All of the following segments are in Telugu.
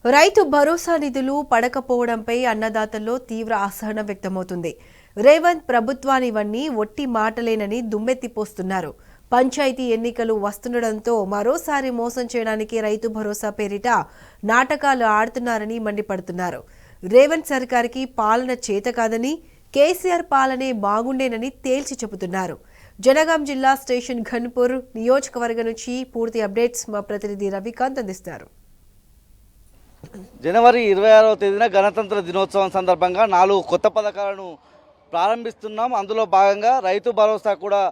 రైతు భరోసా నిధులు పడకపోవడంపై అన్నదాతల్లో తీవ్ర అసహనం వ్యక్తమవుతుంది. రేవంత్ ప్రభుత్వానివన్నీ ఒట్టి మాటలేనని దుమ్మెత్తిపోస్తున్నారు. పంచాయతీ ఎన్నికలు వస్తుండటంతో మరోసారి మోసం చేయడానికి రైతు భరోసా పేరిట నాటకాలు ఆడుతున్నారని మండిపడుతున్నారు. రేవంత్ సర్కార్కి పాలన చేత కాదని, కేసీఆర్ పాలనే బాగుండేనని తేల్చి చెబుతున్నారు. జనగాం జిల్లా స్టేషన్ ఘన్పూర్ నియోజకవర్గం నుంచి పూర్తి అప్డేట్స్ మా ప్రతినిధి రవికాంత్ అందిస్తారు. జనవరి 26వ తేదీన గణతంత్ర దినోత్సవం సందర్భంగా 4 కొత్త పథకాలను ప్రారంభిస్తున్నాం. అందులో భాగంగా రైతు భరోసా కూడా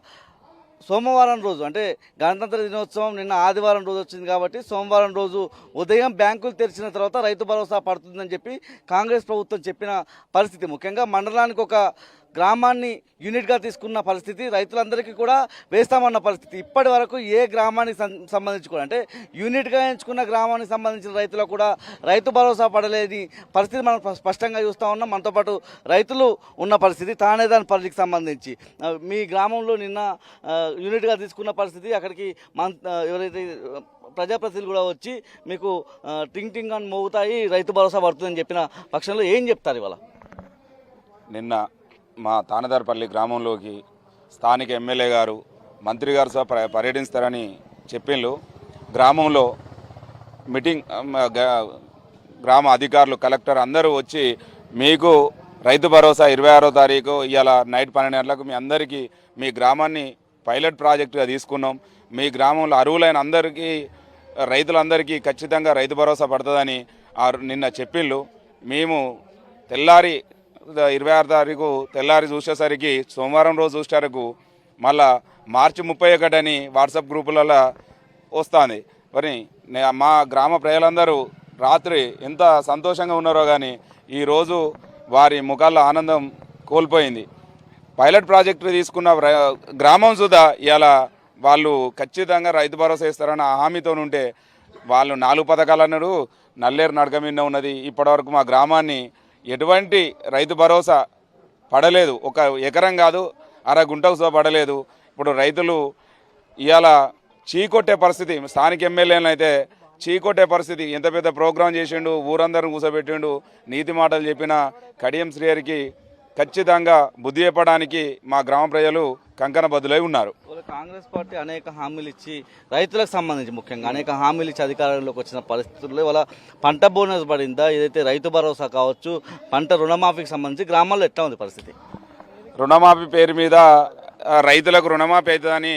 సోమవారం రోజు, అంటే గణతంత్ర దినోత్సవం నిన్న ఆదివారం రోజు వచ్చింది కాబట్టి సోమవారం రోజు ఉదయం బ్యాంకులు తెరిచిన తర్వాత రైతు భరోసా పడుతుందని చెప్పి కాంగ్రెస్ ప్రభుత్వం చెప్పిన పరిస్థితి. ముఖ్యంగా మండలానికి ఒక గ్రామాన్ని యూనిట్గా తీసుకున్న పరిస్థితి, రైతులందరికీ కూడా వేస్తామన్న పరిస్థితి. ఇప్పటి వరకు ఏ గ్రామానికి సంబంధించి కూడా, అంటే యూనిట్గా ఎంచుకున్న గ్రామానికి సంబంధించిన రైతులకు కూడా రైతు భరోసా పడలేని పరిస్థితి మనం స్పష్టంగా చూస్తూ ఉన్నాం. మనతో పాటు రైతులు ఉన్న పరిస్థితి, తానేదానిపల్లికి సంబంధించి మీ గ్రామంలో నిన్న యూనిట్గా తీసుకున్న పరిస్థితి, అక్కడికి ఎవరైతే ప్రజాప్రతినిధులు కూడా వచ్చి మీకు టింగ్ టింగ్ అని మోగుతాయి, రైతు భరోసా పడుతుందని చెప్పిన పక్షంలో ఏం చెప్తారు ఇవాళ? నిన్న మా తానదార్పల్లి గ్రామంలోకి స్థానిక ఎమ్మెల్యే గారు, మంత్రి గారు సహా పర్యటిస్తారని చెప్పిండ్రు. గ్రామంలో మీటింగ్, గ్రామ అధికారులు, కలెక్టర్ అందరూ వచ్చి మీకు రైతు భరోసా 26వ తారీఖు ఇవాళ నైట్ 12 గంటలకు మీ అందరికీ మీ గ్రామాన్ని పైలట్ ప్రాజెక్టుగా తీసుకున్నాం. మీ గ్రామంలో అర్హులైన అందరికీ, రైతులందరికీ ఖచ్చితంగా రైతు భరోసా పడుతుందని నిన్న చెప్పిండ్రు. మేము తెల్లారి 26వ తారీఖు తెల్లారి చూసేసరికి, సోమవారం రోజు చూసేసరికి మళ్ళా మార్చి 31 అని వాట్సాప్ గ్రూపులలో వస్తుంది. మరి మా గ్రామ ప్రజలందరూ రాత్రి ఎంత సంతోషంగా ఉన్నారో కానీ ఈరోజు వారి ముఖాల్లో ఆనందం కోల్పోయింది. పైలట్ ప్రాజెక్టు తీసుకున్న గ్రామం సుధా ఇలా వాళ్ళు ఖచ్చితంగా రైతు భరోసా ఇస్తారన్న హామీతో ఉంటే వాళ్ళు 4 పథకాలు అన్నాడు. నల్లేరు నడక మీద ఉన్నది. ఇప్పటివరకు మా గ్రామాన్ని ఎటువంటి రైతు భరోసా పడలేదు. ఒక ఎకరం కాదు, అర గుంటకు సో పడలేదు. ఇప్పుడు రైతులు ఇవాళ చీకొట్టే పరిస్థితి. స్థానిక ఎమ్మెల్యేలను అయితే చీకొట్టే పరిస్థితి. ఎంత పెద్ద ప్రోగ్రాం చేసిండు, ఊరందరూ కూర్చోబెట్టిండు, నీతి మాటలు చెప్పిన కడియం శ్రీహరికి ఖచ్చితంగా బుద్ధి చెప్పడానికి మా గ్రామ ప్రజలు కంకణబద్దులై ఉన్నారు. కాంగ్రెస్ పార్టీ అనేక హామీలు ఇచ్చి, రైతులకు సంబంధించి ముఖ్యంగా అనేక హామీలు ఇచ్చి అధికారంలోకి వచ్చిన పరిస్థితుల్లో ఇవాళ పంట బోనస్ పడిందా, ఏదైతే రైతు భరోసా కావచ్చు, పంట రుణమాఫీకి సంబంధించి గ్రామాల్లో ఎట్లా ఉంది పరిస్థితి? రుణమాఫీ పేరు మీద రైతులకు రుణమాఫీ అవుతుందని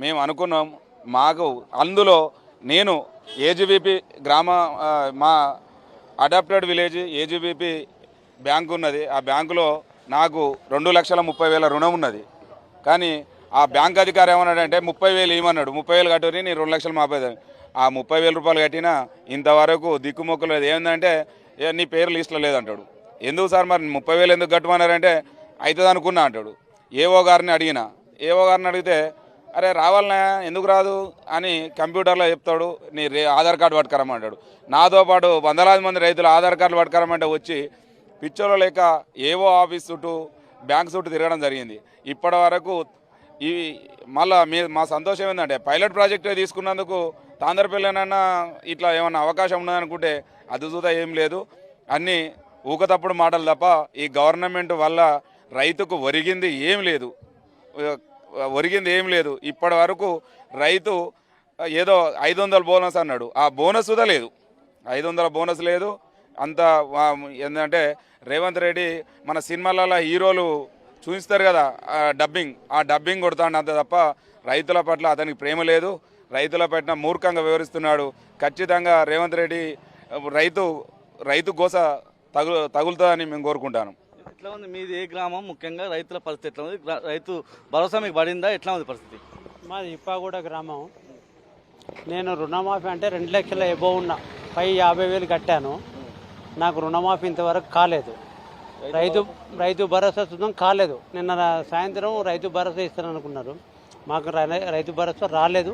మేము అనుకున్నాం. మాకు అందులో నేను ఏజీబీపీ మా అడాప్టెడ్ విలేజ్ ఏజీబీపీ బ్యాంకు ఉన్నది. ఆ బ్యాంకులో నాకు 2,30,000 రుణం ఉన్నది. కానీ ఆ బ్యాంక్ అధికారి ఏమన్నాడంటే 30,000 ఇవ్వమన్నాడు. 30,000 కట్టుని నేను 2,50,000. ఆ 30,000 రూపాయలు కట్టినా ఇంతవరకు దిక్కుమొక్కు లేదు. ఏంటంటే నీ పేరు లిస్టులో లేదంటాడు. ఎందుకు సార్ మరి 30,000 ఎందుకు కట్టమన్నారంటే అవుతుంది అనుకున్నా అంటాడు. ఏఓ గారిని అడిగితే అరే రావాలనా, ఎందుకు రాదు అని కంప్యూటర్లో చెప్తాడు. నీ ఆధార్ కార్డు పట్టుకరమంటాడు. నాతో పాటు వందలాది మంది రైతులు ఆధార్ కార్డులు పట్టుకరమంటే వచ్చి పిచ్చోలో లేక ఏవో ఆఫీస్ చుట్టూ బ్యాంక్ చుట్టూ తిరగడం జరిగింది. ఇప్పటి వరకు మళ్ళీ మా సంతోషం ఏంటంటే పైలట్ ప్రాజెక్టు తీసుకున్నందుకు తాందరపల్లినన్నా ఇట్లా ఏమన్నా అవకాశం ఉన్నదనుకుంటే అది చూదా ఏం లేదు. అన్నీ ఊకతప్పుడు మాటలు తప్ప ఈ గవర్నమెంట్ వల్ల రైతుకు ఒరిగింది ఏం లేదు. ఇప్పటి వరకు రైతు ఏదో 500 బోనస్ అన్నాడు. ఆ బోనస్ కూడా లేదు. 500 బోనస్ లేదు. అంతా ఏంటంటే రేవంత్ రెడ్డి మన సినిమాలలో హీరోలు చూపిస్తారు కదా ఆ డబ్బింగ్ కొడతాడు అంత తప్ప రైతుల పట్ల అతనికి ప్రేమ లేదు. రైతుల పట్ల మూర్ఖంగా వివరిస్తున్నాడు. ఖచ్చితంగా రేవంత్ రెడ్డి రైతు గోస తగులుతుందని మేము కోరుకుంటాను. ఎట్లా ఉంది మీది, ఏ గ్రామం, ముఖ్యంగా రైతుల పరిస్థితి ఎట్లా ఉంది? రైతు భరోసా మీకు పడిందా? ఎట్లా ఉంది పరిస్థితి? మాది ఇప్పాగూడ గ్రామం. నేను రుణమాఫీ అంటే 2 లక్షల ఎబో ఉన్నా, 50,000 కట్టాను. నాకు రుణమాఫీ ఇంతవరకు కాలేదు. రైతు భరోసా చూద్దాం కాలేదు. నిన్న సాయంత్రం రైతు భరోసా ఇస్తారనుకున్నారు. మాకు రైతు భరోసా రాలేదు.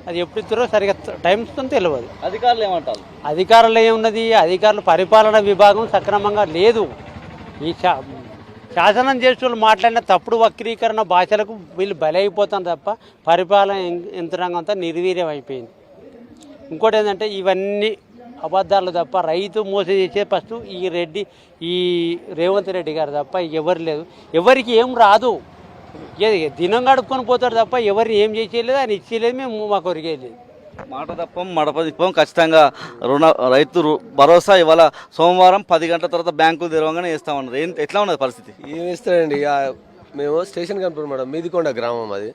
అది ఎప్పుడు ఇస్తారో సరిగ్గా టైమ్స్తో తెలియదు. అధికారులు ఏమంటారు? అధికారులు ఏమున్నది, అధికారులు పరిపాలన విభాగం సక్రమంగా లేదు. ఈ శాసనం చేసే వాళ్ళు మాట్లాడిన తప్పుడు వక్రీకరణ భాషలకు వీళ్ళు బలైపోతారు తప్ప పరిపాలన యంత్రాంగం అంతా నిర్వీర్యం అయిపోయింది. ఇంకోటి ఏంటంటే ఇవన్నీ అబద్ధాలు తప్ప రైతు మోసం చేసే ఫస్ట్ ఈ రేవంత్ రెడ్డి గారు తప్ప ఎవరు లేదు. ఎవరికి ఏం రాదు, దినం గడుపుకొని పోతాడు తప్ప ఎవరిని ఏం చేసేయలేదు, ఆయన ఇచ్చేయలేదు, మేము మాకు ఒరిగేయలేదు. మాట తప్పం మడప తిప్పం ఖచ్చితంగా రైతు భరోసా ఇవాళ సోమవారం 10 గంటల తర్వాత బ్యాంకులు తెరవగానే వేస్తామన్నారు. ఎట్లా ఉన్నది పరిస్థితి? ఏం ఇస్తారండి, ఇక మేము స్టేషన్ కనుపడు మేడం, మీదికొండ గ్రామం అది.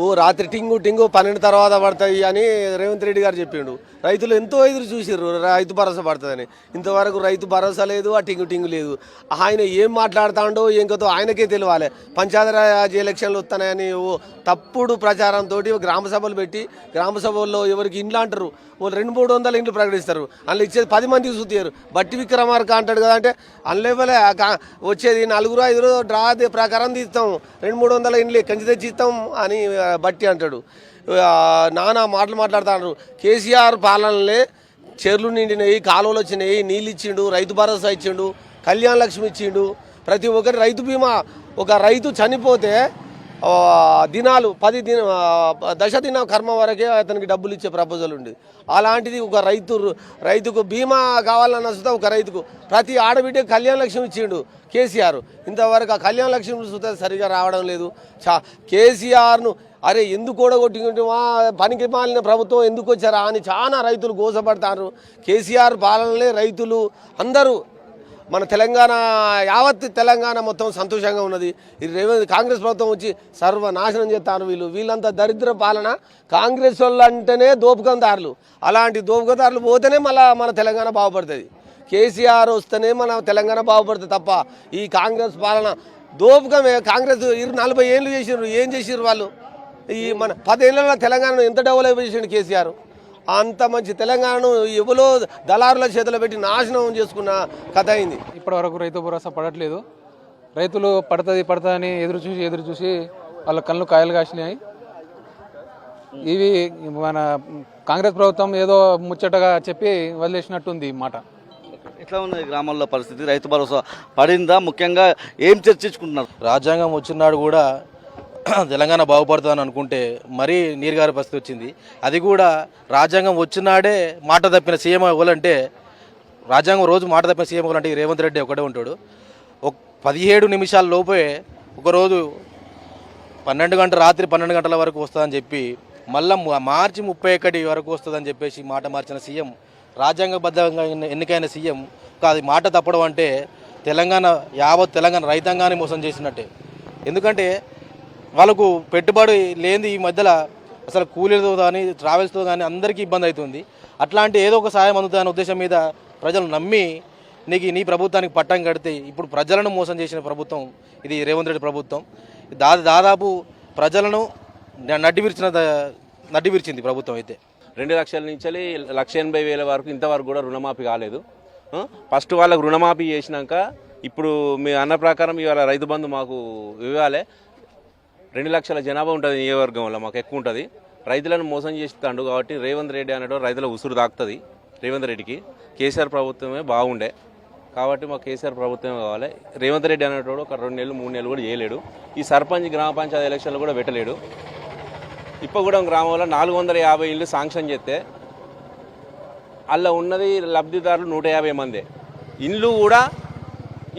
ఓ రాత్రి టింగు 12 తర్వాత పడతాయి అని రేవంత్ రెడ్డి గారు చెప్పిండు. రైతులు ఎంతో ఎదురు చూసిర్రు రైతు భరోసా పడుతుందని. ఇంతవరకు రైతు భరోసా లేదు, ఆ టింగు లేదు. ఆయన ఏం మాట్లాడుతాడో ఏం కదో ఆయనకే తెలియాలి. పంచాయతీరాజ్ ఎలక్షన్లు వస్తున్నాయని ఓ తప్పుడు ప్రచారంతో గ్రామ సభలు పెట్టి గ్రామ సభల్లో ఎవరికి ఇండ్లు అంటారు, వాళ్ళు 200-300 ఇండ్లు ప్రకటిస్తారు. అందులో ఇచ్చేది 10 మందికి చూస్తారు. బట్టి విక్రమార్క అంటాడు కదా, అంటే అందులోపలే వచ్చేది 4-5 డ్రా ప్రకారం తీస్తాం, 200-300 ఇండ్లు ఎక్కడి నుంచి తెచ్చి ఇస్తాం అని బట్టి అంటాడు. నానా మాటలు మాట్లాడుతున్నారు. కేసీఆర్ పాలనలే చెర్లు నిండినాయి, కాలువలు వచ్చినాయి, నీళ్ళు ఇచ్చిండు, రైతు భరోసా ఇచ్చిండు, కళ్యాణ లక్ష్మి ఇచ్చిండు. ప్రతి ఒక్కరి రైతు బీమా, ఒక రైతు చనిపోతే దినాలు 10 దశ దిన కర్మ వరకే అతనికి డబ్బులు ఇచ్చే ప్రపోజల్ ఉంది. అలాంటిది ఒక రైతుకు బీమా కావాలన్న సుతా ఒక రైతుకు ప్రతి ఆడబిడ్డకు కళ్యాణ లక్ష్మి ఇచ్చిండు కేసీఆర్. ఇంతవరకు ఆ కళ్యాణ లక్ష్మి సుతా సరిగా రావడం లేదు. కేసీఆర్ను అరే ఎందుకు కూడగొట్టుకుంటుమా, పనికి మాలిన ప్రభుత్వం ఎందుకు వచ్చారా అని చాలా రైతులు గోసపడతారు. కేసీఆర్ పాలనలే రైతులు అందరూ మన తెలంగాణ యావత్ తెలంగాణ మొత్తం సంతోషంగా ఉన్నది. కాంగ్రెస్ ప్రభుత్వం వచ్చి సర్వనాశనం చేస్తారు. వీళ్ళంతా దరిద్ర పాలన. కాంగ్రెస్ వాళ్ళు అంటేనే దోపుకందారులు. అలాంటి దోపుకందారులు పోతేనే మళ్ళీ మన తెలంగాణ బాగుపడుతుంది. కేసీఆర్ వస్తేనే మన తెలంగాణ బాగుపడుతుంది తప్ప ఈ కాంగ్రెస్ పాలన దోపుకమే. కాంగ్రెస్ 40 ఏళ్ళు చేసిర్రు, ఏం చేసిర్రు వాళ్ళు? ఈ మన 10 ఏళ్ళలో తెలంగాణను ఎంత డెవలప్ చేసిండు కేసీఆర్. అంత మంచి తెలంగాణను ఎవరో దళారుల చేతిలో పెట్టి నాశనం చేసుకున్న కథ అయింది. ఇప్పటి వరకు రైతు భరోసా పడట్లేదు. రైతులు పడుతుంది అని ఎదురు చూసి వాళ్ళ కళ్ళు కాయలు కాసినాయి. ఇవి మన కాంగ్రెస్ ప్రభుత్వం ఏదో ముచ్చటగా చెప్పి వదిలేసినట్టుంది ఈ మాట. ఎట్లా ఉన్నది గ్రామాల్లో పరిస్థితి? రైతు భరోసా పడిందా? ముఖ్యంగా ఏం చర్చించుకుంటున్నారు? రాజ్యాంగం వచ్చినాడు కూడా తెలంగాణ బాగుపడుతుందని అనుకుంటే మరీ నీరుగారి పరిస్థితి వచ్చింది. అది కూడా రాజ్యాంగం వచ్చినాడే మాట తప్పిన సీఎం ఎవరంటే, రాజ్యాంగం రోజు మాట తప్పిన సీఎం ఎవరంటే రేవంత్ రెడ్డి ఒకటే ఉంటాడు. 17 నిమిషాల లోపే ఒకరోజు 12 గంటల రాత్రి 12 గంటల వరకు వస్తుందని చెప్పి మళ్ళీ మార్చి 31 వరకు వస్తుందని చెప్పేసి మాట మార్చిన సీఎం, రాజ్యాంగబద్ధంగా ఎన్నికైన సీఎం అది మాట తప్పడం అంటే యావత్ తెలంగాణ రైతాంగాన్ని మోసం చేసినట్టే. ఎందుకంటే వాళ్ళకు పెట్టుబడి లేని ఈ మధ్యలో అసలు కూలీలతో కానీ ట్రావెల్స్తో కానీ అందరికీ ఇబ్బంది అవుతుంది. అట్లాంటి ఏదో ఒక సాయం అందుతుందనే ఉద్దేశం మీద ప్రజలు నమ్మి నీ ప్రభుత్వానికి పట్టం కడితే ఇప్పుడు ప్రజలను మోసం చేసిన ప్రభుత్వం ఇది రేవంత్ రెడ్డి ప్రభుత్వం. దాదాపు ప్రజలను నడ్డివిర్చింది ప్రభుత్వం. అయితే 2 లక్షల నుంచి 1,80,000 వరకు ఇంతవరకు కూడా రుణమాఫీ కాలేదు. ఫస్ట్ వాళ్ళకు రుణమాఫీ చేసినాక ఇప్పుడు మీ అన్న ప్రకారం ఇవాళ రైతు బంధు మాకు ఇవ్వాలి. 2 లక్షల జనాభా ఉంటుంది నియోజకవర్గంలో, మాకు ఎక్కువ ఉంటుంది. రైతులను మోసం చేస్తాడు కాబట్టి రేవంత్ రెడ్డి అనేటో రైతుల ఉసురు దాకుతుంది రేవంత్ రెడ్డికి. కేసీఆర్ ప్రభుత్వమే బాగుండే కాబట్టి మాకు కేసీఆర్ ప్రభుత్వమే కావాలి. రేవంత్ రెడ్డి అనేటోడు ఒక 2 నెలలు 3 నెలలు కూడా చేయలేడు. ఈ సర్పంచ్ గ్రామ పంచాయతీ ఎలక్షన్లు కూడా పెట్టలేడు. ఇప్పగూడెం గ్రామంలో 450 ఇళ్ళు శాంక్షన్ చేస్తే అలా ఉన్నది లబ్ధిదారులు 150 మంది.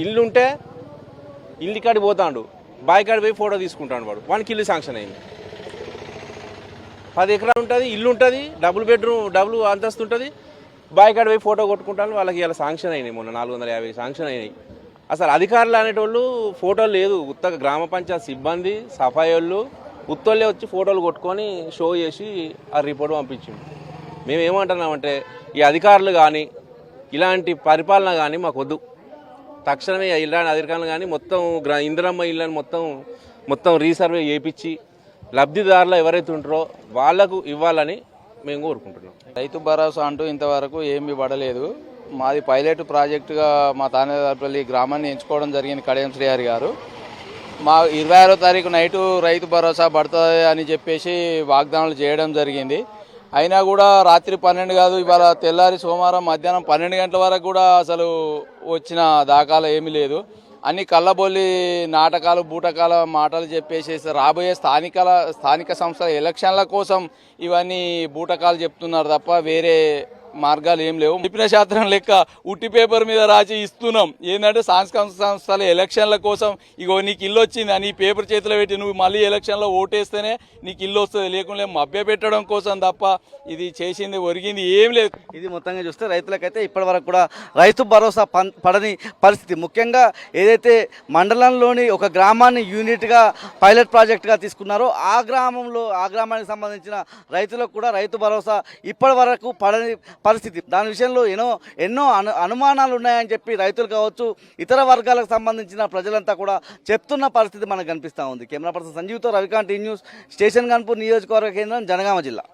ఇల్లుంటే ఇల్లుకాడికి పోతాడు, బాయికాడి పోయి ఫోటో తీసుకుంటాడు వాడు, వానికి ఇల్లు శాంక్షన్ అయింది. 10 ఎకరాలు ఉంటుంది, ఇల్లు ఉంటుంది, డబుల్ అంతస్తు ఉంటుంది, బాయికాడి పోయి ఫోటో కొట్టుకుంటాను. వాళ్ళకి ఇలా శాంక్షన్ అయినాయి, మొన్న 450 శాంక్షన్ అయినాయి. అసలు అధికారులు అనేటోళ్ళు ఫోటోలు లేదు, ఉత్తగా గ్రామ పంచాయతీ సిబ్బంది సఫాయి వాళ్ళు ఉత్తోళ్ళే వచ్చి ఫోటోలు కొట్టుకొని షో చేసి ఆ రిపోర్ట్ పంపించిండు. మేము ఏమంటున్నామంటే ఈ అధికారులు కానీ ఇలాంటి పరిపాలన కానీ మాకు వద్దు. తక్షణమే ఇలాంటి అధికారులు కానీ మొత్తం ఇందిరమ్మ ఇళ్ళని మొత్తం రీసర్వే చేయించి లబ్ధిదారులు ఎవరైతే ఉంటారో వాళ్లకు ఇవ్వాలని మేము కోరుకుంటున్నాం. రైతు భరోసా అంటూ ఇంతవరకు ఏమీ పడలేదు. మాది పైలట్ ప్రాజెక్టుగా మా తానేదార్పల్లి గ్రామాన్ని ఎంచుకోవడం జరిగింది కడియం శ్రీహరి గారు. మా 26వ తారీఖు నైటు రైతు భరోసా పడుతుంది అని చెప్పేసి వాగ్దానాలు చేయడం జరిగింది. అయినా కూడా రాత్రి 12 కాదు, ఇవాళ తెల్లారి సోమవారం మధ్యాహ్నం 12 గంటల వరకు కూడా అసలు వచ్చిన దాఖలా ఏమీ లేదు. అన్ని కళ్ళబొల్లి నాటకాలు బూటకాల మాటలు చెప్పేసి రాబోయే స్థానిక సంస్థల ఎలక్షన్ల కోసం ఇవన్నీ బూటకాలు చెప్తున్నారు తప్ప వేరే మార్గాలు ఏం లేవు. చెప్పిన శాస్త్రం లెక్క ఉట్టి పేపర్ మీద రాసి ఇస్తున్నాం. ఏంటంటే సాంస్కృతిక సంస్థల ఎలక్షన్ల కోసం ఇగో నీకు ఇల్లు వచ్చింది అని పేపర్ చేతిలో పెట్టి నువ్వు మళ్ళీ ఎలక్షన్లో ఓటేస్తేనే నీకు ఇల్లు వస్తుంది, లేకుండా మభ్య పెట్టడం కోసం తప్ప ఇది చేసింది ఒరిగింది ఏం లేదు. ఇది మొత్తంగా చూస్తే రైతులకైతే ఇప్పటి వరకు కూడా రైతు భరోసా పడని పరిస్థితి. ముఖ్యంగా ఏదైతే మండలంలోని ఒక గ్రామాన్ని యూనిట్గా పైలట్ ప్రాజెక్టుగా తీసుకున్నారో ఆ గ్రామానికి సంబంధించిన రైతులకు కూడా రైతు భరోసా ఇప్పటి వరకు పడని పరిస్థితి. దాని విషయంలో ఎన్నో అనుమానాలు ఉన్నాయని చెప్పి రైతులు కావచ్చు, ఇతర వర్గాలకు సంబంధించిన ప్రజలంతా కూడా చెప్తున్న పరిస్థితి మనకు కనిపిస్తూ ఉంది. కెమెరా పర్సన్ సంజీవ్తో రవికాంత్, న్యూస్, స్టేషన్ గన్పూర్ నియోజకవర్గ కేంద్రం, జనగామ జిల్లా.